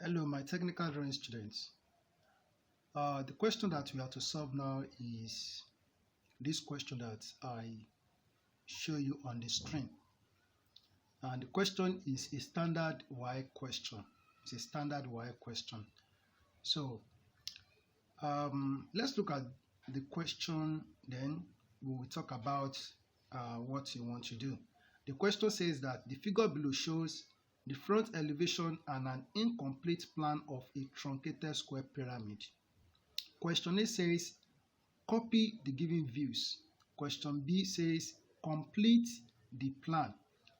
Hello, my technical drawing students. The question that we have to solve now is this question that I show you on the screen. And the question is a standard WAEC question. It's a standard WAEC question. So let's look at the question, then we will talk about what you want to do. The question says that the figure below shows the front elevation and an incomplete plan of a truncated square pyramid. Question A says copy the given views. Question B says complete the plan.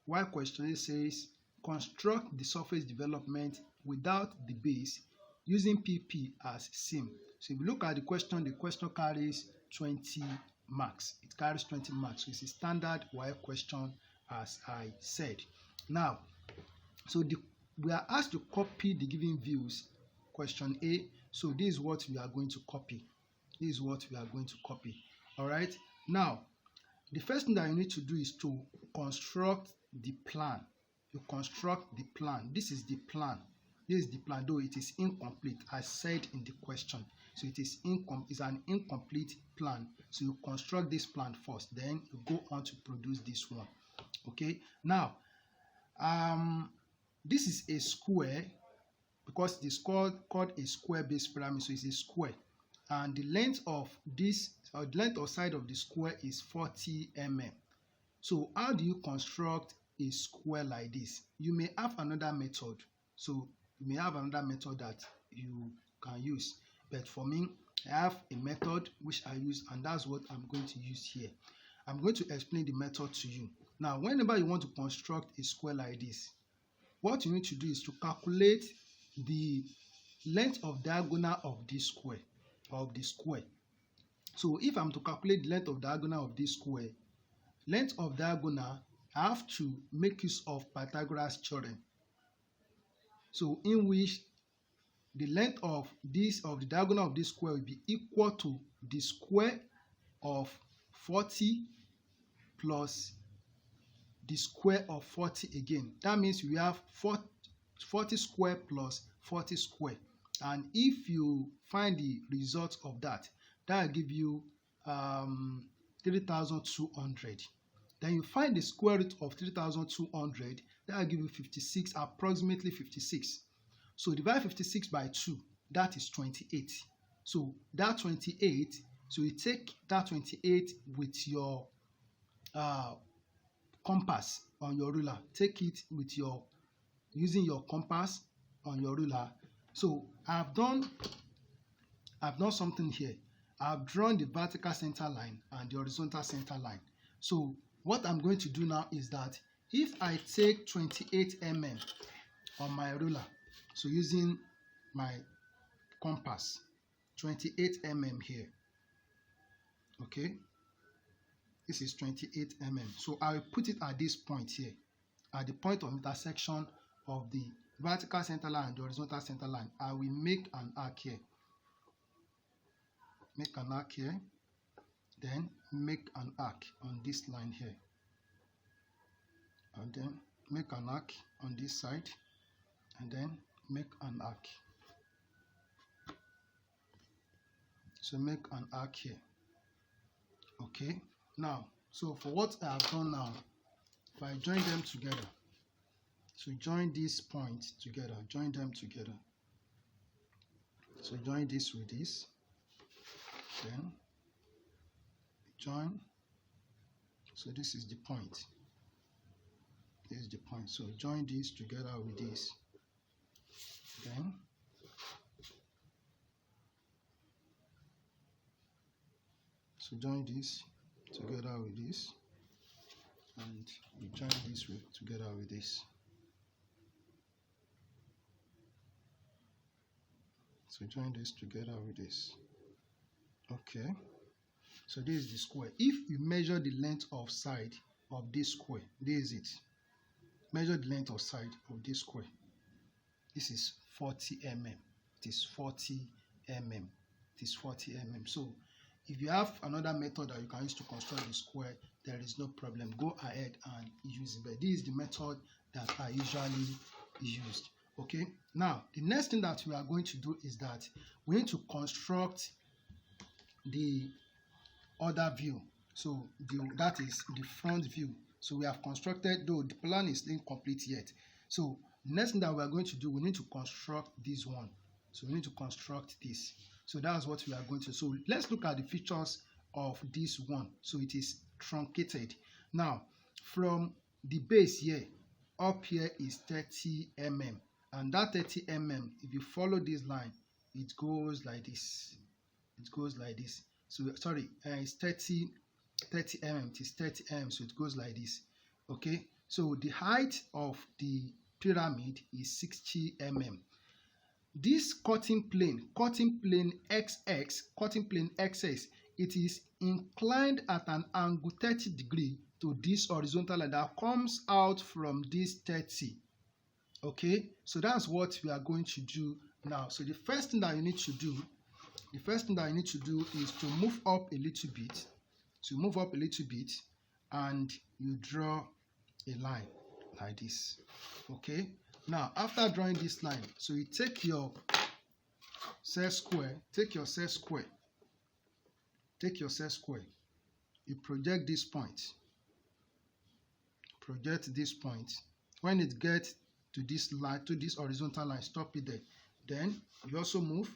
While question A says construct the surface development without the base using PP as seam. So if you look at the question carries 20 marks. It carries 20 marks. So it's a standard WAEC question, as I said. Now, we are asked to copy the given views, question A. So this is what we are going to copy. All right. Now, the first thing that you need to do is to construct the plan. You construct the plan. This is the plan. Though it is incomplete, as said in the question. So it is an incomplete plan. So you construct this plan first, then you go on to produce this one. Okay. Now, this is a square because it is called a square-based pyramid. So it's a square, and the length of this, or the length or side of the square, is 40 mm. So how do you construct a square like this? You may have another method. So you may have another method that you can use, but for me, I have a method which I use, and that's what I'm going to use here. I'm going to explain the method to you. Now, whenever you want to construct a square like this, what you need to do is to calculate the length of diagonal of this square, So if I'm to calculate the length of diagonal of this square, I have to make use of Pythagoras theorem. So in which the length of the diagonal of this square will be equal to the square of 40 plus the square of 40 again. That means we have 40 square plus 40 square. And if you find the result of that, that will give you 3,200. Then you find the square root of 3,200, that will give you 56, approximately 56. So divide 56 by 2, that is 28. So that 28, so you take that 28 with your compass on your ruler. Take it with using your compass on your ruler. So I've done something here. I've drawn the vertical center line and the horizontal center line. So what I'm going to do now is that if I take 28 mm on my ruler, so using my compass, 28 mm here, okay, this is 28 mm. So I will put it at this point here, at the point of intersection of the vertical center line and the horizontal center line. I will make an arc here. Then make an arc on this line here, and then make an arc on this side, and then make an arc. So make an arc here. Okay. Now, so for what I have done now, if I join them together, so join this point together, join them together. So join this with this, then join. So this is the point. This is the point. So join this together with this. Then so join this together with this, and you join this together with this. So join this together with this. Okay. So this is the square. If you measure the length of side of this square, this is it. Measure the length of side of this square. This is 40 mm. It is 40 mm. It is 40 mm. So if you have another method that you can use to construct the square, there is no problem. Go ahead and use it. But this is the method that I usually used. Okay, now the next thing that we are going to do is that we need to construct the other view. So that is the front view. So we have constructed, though the plan is incomplete yet. So the next thing that we are going to do, we need to construct this one. So we need to construct this. So that's what we are going to. So let's look at the features of this one. So it is truncated. Now from the base here, up here is 30 mm, and that 30 mm, if you follow this line, it goes like this. It goes like this. So sorry, it's 30 mm. It is 30 mm, so it goes like this. Okay, so the height of the pyramid is 60 mm. This cutting plane XX, it is inclined at an angle 30 degree to this horizontal line that comes out from this 30. Okay, so that's what we are going to do now. So the first thing that you need to do is to move up a little bit. So move up a little bit and you draw a line like this. Okay, now after drawing this line, so you take your set square, you project this point. When it gets to this line, to this horizontal line, stop it there. Then you also move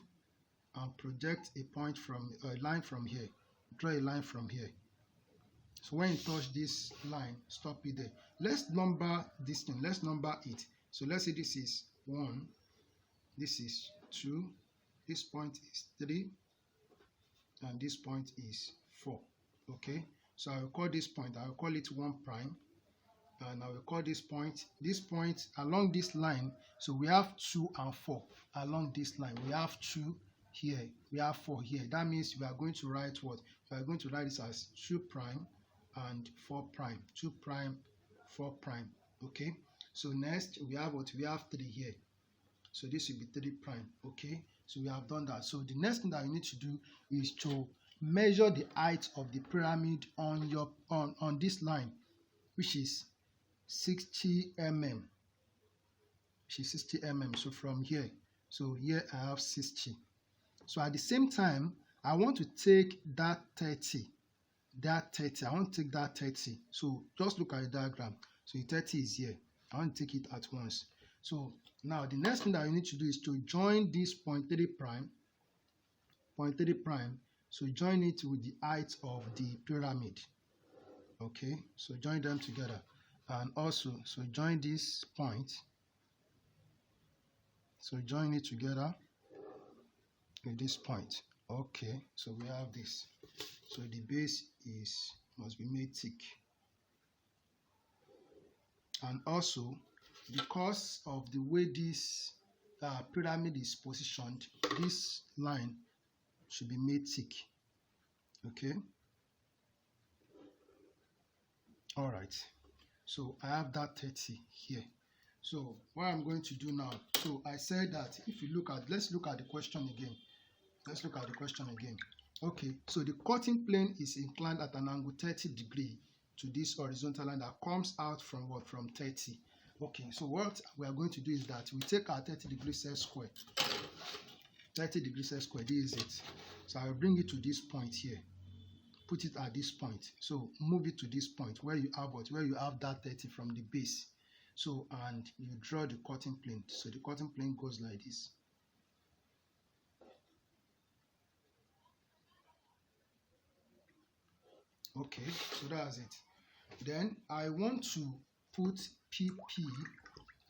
and project a point from a line from here. Draw a line from here. So when you touch this line, stop it there. Let's number this thing. Let's number it. So let's say this is 1, this is 2, this point is 3, and this point is 4. Okay, so I will call this point, I will call it 1 prime, and I will call this point along this line. So we have 2 and 4 along this line. We have 2 here, we have 4 here. That means we are going to write what? We are going to write this as 2 prime and 4 prime. 2 prime, 4 prime. Okay, so next we have what? We have 3 here. So this will be 3 prime. Okay, so we have done that. So the next thing that you need to do is to measure the height of the pyramid on your on this line, which is 60 mm. Which is 60 mm. So from here, so here I have 60. So at the same time, I want to take that 30. I want to take that 30. So just look at the diagram. So the 30 is here. I want to take it at once. So now the next thing that you need to do is to join this 0.3 prime. So join it with the height of the pyramid. Okay, so join them together. And also, so join this point. So join it together with this point. Okay, so we have this. So the base must be made thick. And also, because of the way this pyramid is positioned, this line should be made thick. Okay, all right, so I have that 30 here. So what I'm going to do now, so I said that if you look at, let's look at the question again. Okay, so the cutting plane is inclined at an angle 30 degree to this horizontal line that comes out from what? From 30. Okay, so what we are going to do is that we take our 30 degree set square. 30 degree set square, this is it. So I will bring it to this point here. Put it at this point. So move it to this point where you have what? Where you have that 30 from the base. So, and you draw the cutting plane. So the cutting plane goes like this. Okay, so that's it. Then I want to put PP.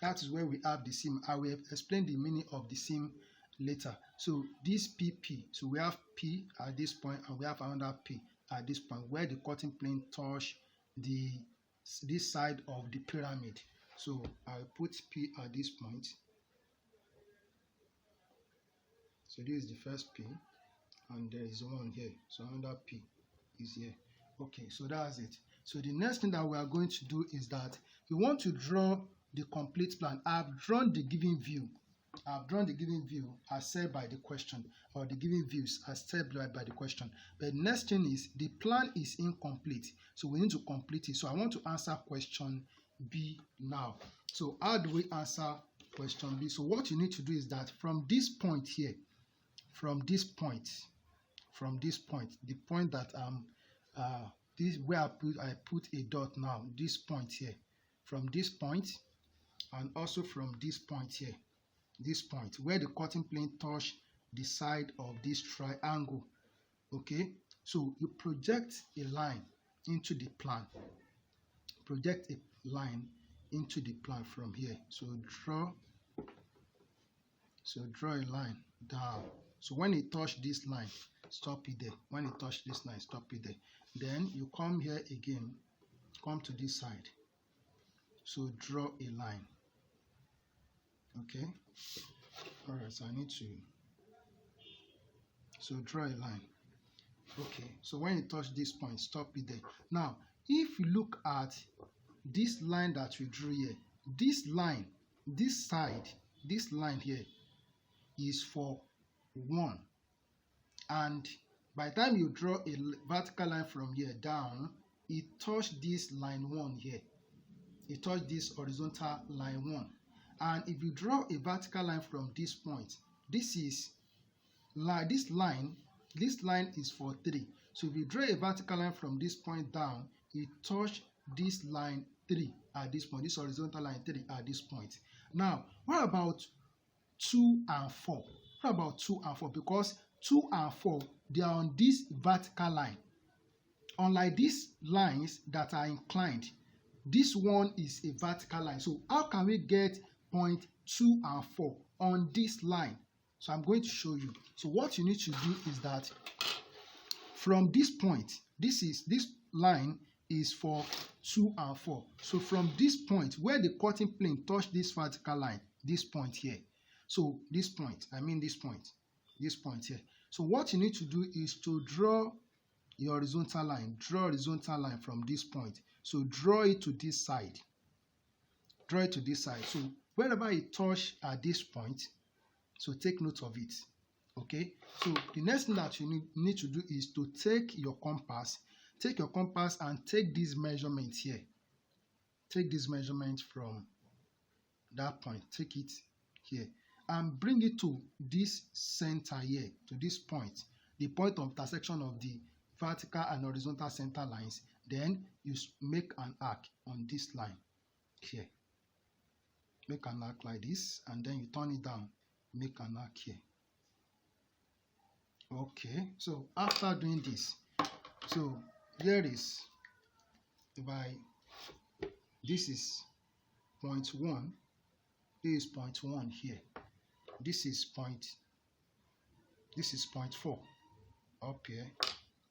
That is where we have the seam. I will explain the meaning of the seam later. So this PP, so we have P at this point and we have another P at this point where the cutting plane touch this side of the pyramid. So I'll put P at this point. So this is the first P and there is one here. So another P is here. Okay, so that's it. So the next thing that we are going to do is that we want to draw the complete plan. I've drawn the given view. As said by the question, or the given views as said by the question. But the next thing is the plan is incomplete. So we need to complete it. So I want to answer question B now. So how do we answer Question B. So what you need to do is that from this point here, from this point, the point that this where I put a dot now, this point here, from this point, and also from this point here, this point where the cutting plane touch the side of this triangle. Okay, so you project a line into the plan. Project a line into the plan from here. So draw a line down. So when it touch this line, stop it there. When it touch this line, stop it there. Then you come here again, come to this side. So draw a line. Okay. All right. So I need to. So draw a line. Okay. So when you touch this point, stop it there. Now, if you look at this line that we drew here, this line, this side, this line here is for 1, and by the time you draw a vertical line from here down, it touched this line 1 here, it touched this horizontal line 1, and if you draw a vertical line from this point, this line is for 3. So if you draw a vertical line from this point down, it touched this line 3 at this point, this horizontal line 3 at this point. Now, what about 2 and 4? What about 2 and 4? Because 2 and 4, they are on this vertical line. Unlike these lines that are inclined, this one is a vertical line. So how can we get point 2 and 4 on this line? So I'm going to show you. So what you need to do is that from this point, this line is for 2 and 4. So from this point where the cutting plane touch this vertical line, this point here. So this point here. So what you need to do is to draw your horizontal line. Draw a horizontal line from this point. So draw it to this side. Draw it to this side. So wherever it touch at this point, so take note of it. Okay. So the next thing that you need to do is to take your compass. Take your compass and take this measurement here. Take this measurement from that point. Take it here and bring it to this center here, to this point, the point of intersection of the vertical and horizontal center lines. Then you make an arc on this line here. Make an arc like this, and then you turn it down. Make an arc here. Okay, so after doing this, so here is this is point 1, this is point 1 here, this is point 4 up here,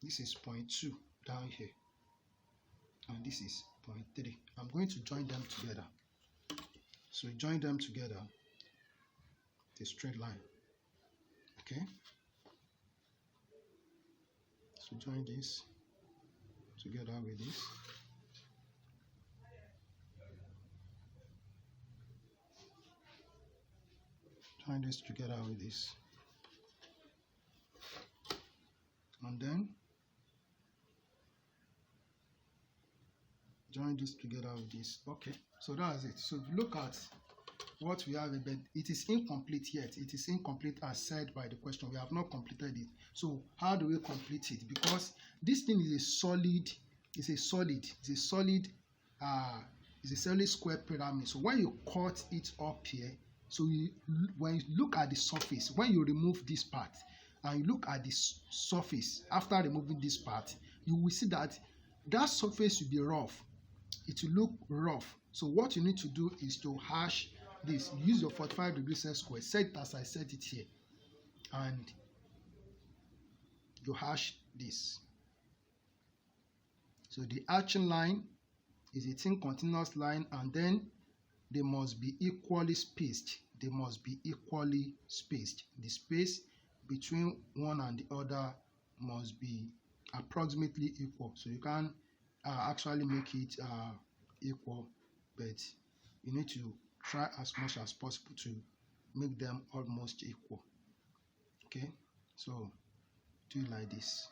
this is point 2 down here, and this is point 3. I'm going to join them together. So join them together, the straight line. Okay, so join this together with this. Join this together with this. And then join this together with this. Okay, so that's it. So if you look at what we have, but it is incomplete yet. It is incomplete as said by the question. We have not completed it. So how do we complete it? Because this thing is a solid square pyramid. So when you cut it up here, so when you look at the surface, when you remove this part and you look at the surface after removing this part, you will see that that surface will be rough. It will look rough. So what you need to do is to hash this. Use your 45 degrees set square, set it as I set it here, and you hash this. So the arching line is a thin continuous line, and then they must be equally spaced. They must be equally spaced. The space between one and the other must be approximately equal. So you can actually make it equal, but you need to try as much as possible to make them almost equal. Okay, so do it like this.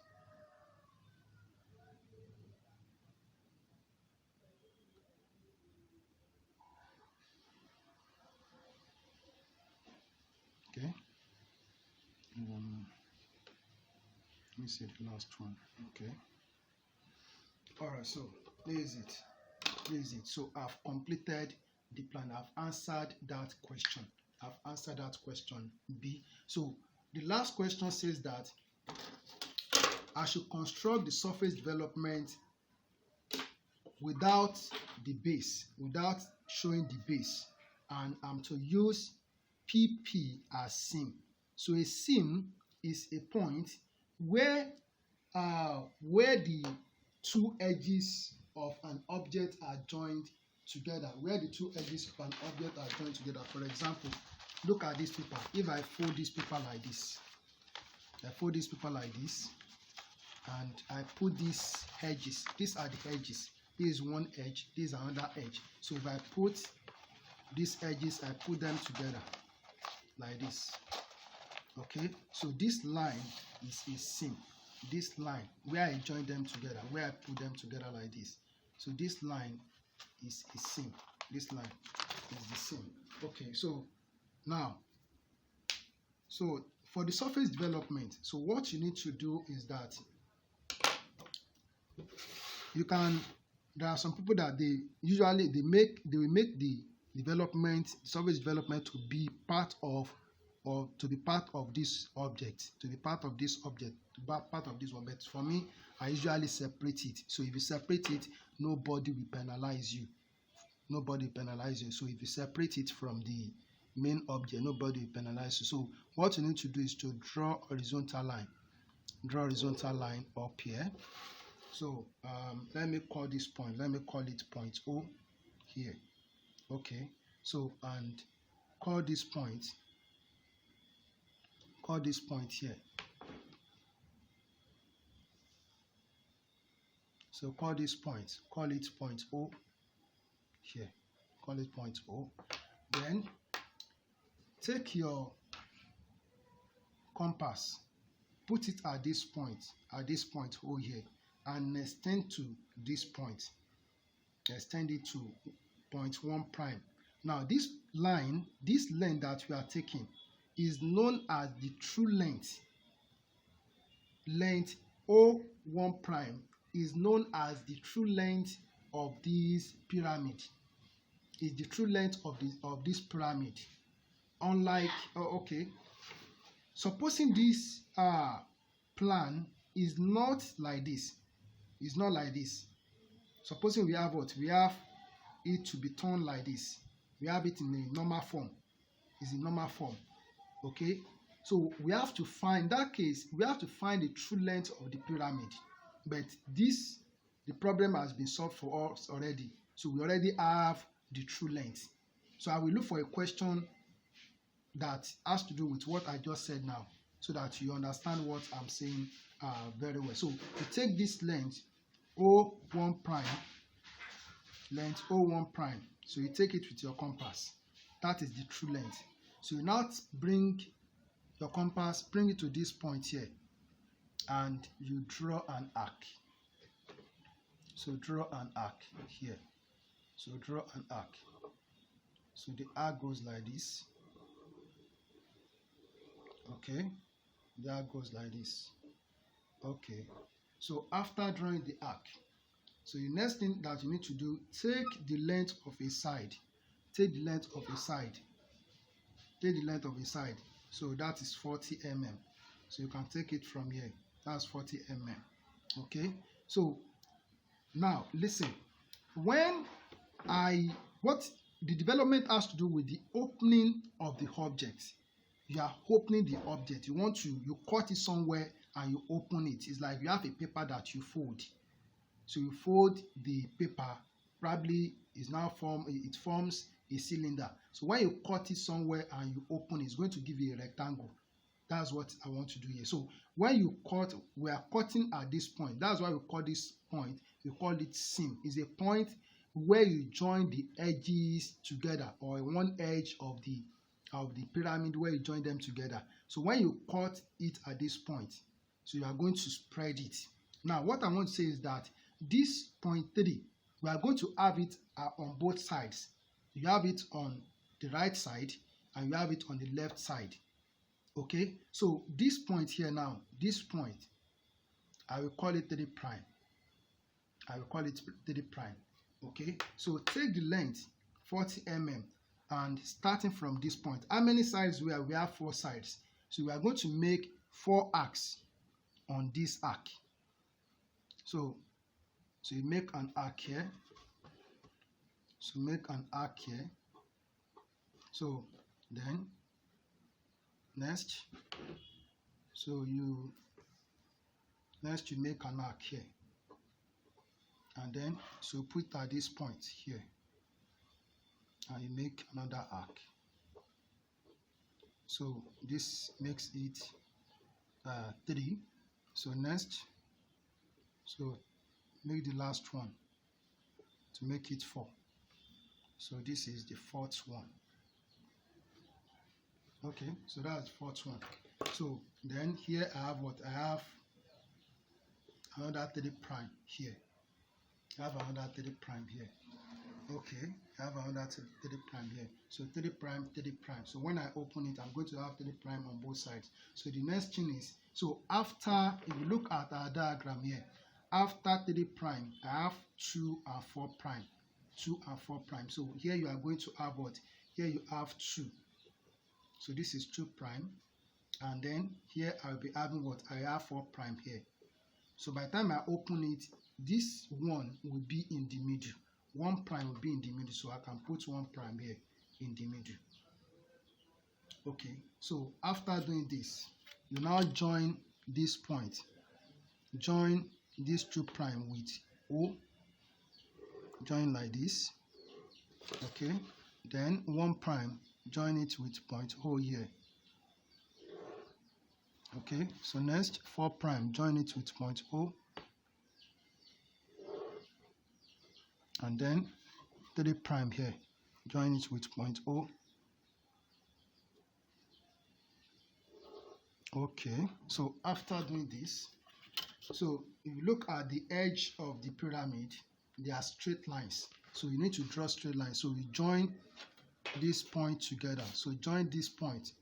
Okay. Let me see the last one. Okay. All right. So here is it. Here is it. So I've completed the plan. I've answered that question. I've answered that question B. So the last question says that I should construct the surface development without the base, without showing the base, and I'm to use PP as seam. So a seam is a point where the two edges of an object are joined together. Where the two edges of an object are joined together. For example, look at this paper. If I fold this paper like this, and I put these edges. These are the edges. This is one edge, this is another edge. So if I put these edges, I put them together like this. Okay, so this line is a seam. This line, where I join them together, where I put them together like this. So this line is a seam. This line is the seam. Okay, so now, so for the surface development, so what you need to do is that you can, there are some people that they will make the development, surface development to be part of, or to be part of this object, part of this one. But for me, I usually separate it. So if you separate it, nobody will penalize you. So if you separate it from the main object, nobody will penalize you. So what you need to do is to draw a horizontal line. Up here. So let me call this point. Let me call it point O here. Okay. So and call this point here. So call it point O here. Call it point O. Then take your compass, put it at this point O here, and extend to this point. Extend it to point 1 prime. Now this line, this length that we are taking is known as the true length. Length O1 prime is known as the true length of this pyramid. Is the true length of this pyramid. Unlike supposing this plan is not like this. It's not like this. Supposing we have what? We have it to be turned like this. We have it in a normal form. It's in normal form. Okay? So we have to find, in that case, we have to find the true length of the pyramid. But the problem has been solved for us already. So we already have the true length. So I will look for a question that has to do with what I just said now, so that you understand what I'm saying very well. So you take this length O1 prime, so you take it with your compass. That is the true length. So you now bring your compass, bring it to this point here, and you draw an arc. So draw an arc here. So draw an arc. So the arc goes like this. Okay, the arc goes like this. Okay, so after drawing the arc, so the next thing that you need to do, take the length of a side. Take the length of a side. So that is 40 mm. So you can take it from here. That's 40 mm. Okay, so now listen. What the development has to do with the opening of the object. You are opening the object. You cut it somewhere and you open it. It's like you have a paper that you fold. So you fold the paper, probably it forms a cylinder. So when you cut it somewhere and you open it, it's going to give you a rectangle. That's what I want to do here. So when you cut, we are cutting at this point. That's why we call this point, we call it seam. It's a point where you join the edges together, or one edge of the pyramid where you join them together. So when you cut it at this point, so you are going to spread it. Now what I want to say is that this point 3, we are going to have it on both sides. You have it on the right side and you have it on the left side. Okay, so this point here now, this point, I will call it 3 prime. I will call it 3 prime. Okay, so take the length 40 mm and starting from this point, how many sides we have? We have 4 sides. So we are going to make 4 arcs on this arc. So you make an arc here. So make an arc here. So then next, you make an arc here, and then so put at this point here, and you make another arc. So this makes it 3. So next, so make the last one to make it 4. So this is the 4th one. Okay, so that's the 4th one. So then here I have what? I have another 3 prime here. I have another 3 prime here. Okay, I have another 3 prime here. So 3 prime, 3 prime. So when I open it, I'm going to have 3 prime on both sides. So the next thing is, so after, if you look at our diagram here, after 3 prime, I have 2 and 4 prime. 2 and 4 prime. So here you are going to have what? Here you have 2. So this is 2 prime. And then here I'll be having what? I have 4 prime here. So by the time I open it, this one will be in the middle. 1 prime will be in the middle. So I can put 1 prime here in the middle. Okay. So after doing this, you now join this point. Join this 2 prime with O. Join like this. Okay. Then 1 prime, join it with point O here. Okay, so next 4 prime, join it with point O, and then 3 prime here, join it with point O. Okay, so after doing this, so if you look at the edge of the pyramid, they are straight lines. So you need to draw straight lines. So you join this point together. So join this point,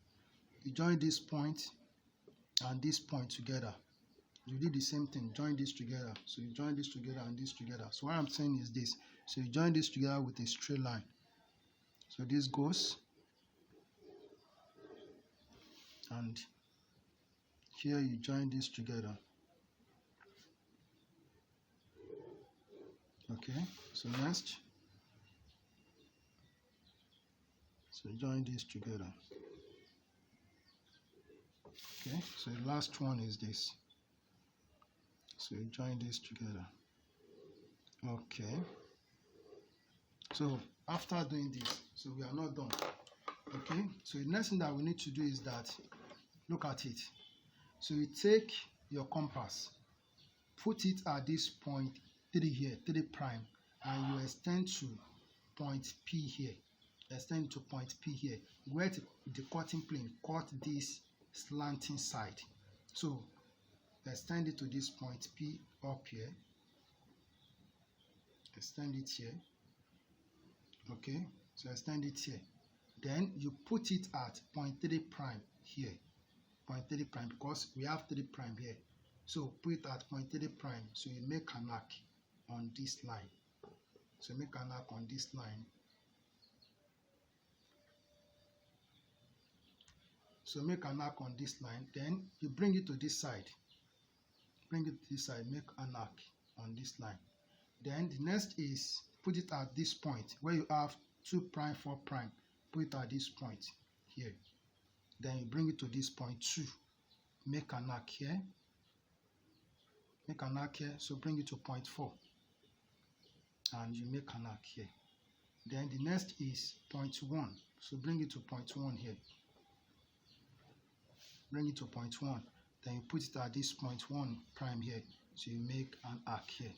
you join this point and this point together. You did the same thing, join this together. So you join this together and this together. So what I'm saying is this. So you join this together with a straight line. So this goes, and here you join this together. Okay, so next, so join this together. Okay, so the last one is this. So you join this together. Okay. So after doing this, so we are not done. Okay, so the next thing that we need to do is that, look at it. So you take your compass, put it at this point 3 here, 3 prime, and you extend to point P here. Extend to point P here. Where the cutting plane, cut this slanting side. So extend it to this point P up here. Extend it here. Okay, so extend it here. Then you put it at point 3 prime here. Point 3 prime, because we have 3 prime here. So put it at point 3 prime. So you make an arc on this line. So make an arc on this line. So make an arc on this line. Then you bring it to this side. Bring it to this side. Make an arc on this line. Then the next is put it at this point where you have 2 prime, 4 prime. Put it at this point here. Then you bring it to this point 2. Make an arc here. Make an arc here. So bring it to point 4. And you make an arc here. Then the next is point 1. So bring it to point 1 here. Bring it to point 1. Then you put it at this point 1 prime here. So you make an arc here.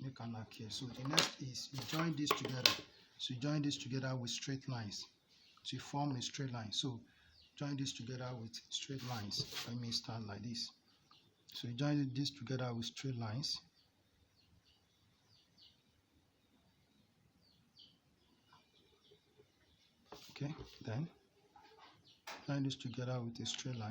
Make an arc here. So the next is you join this together. So you join this together with straight lines. So you form a straight line. So join this together with straight lines. Let me stand like this. So you join this together with straight lines. Okay, then line this together with a straight line.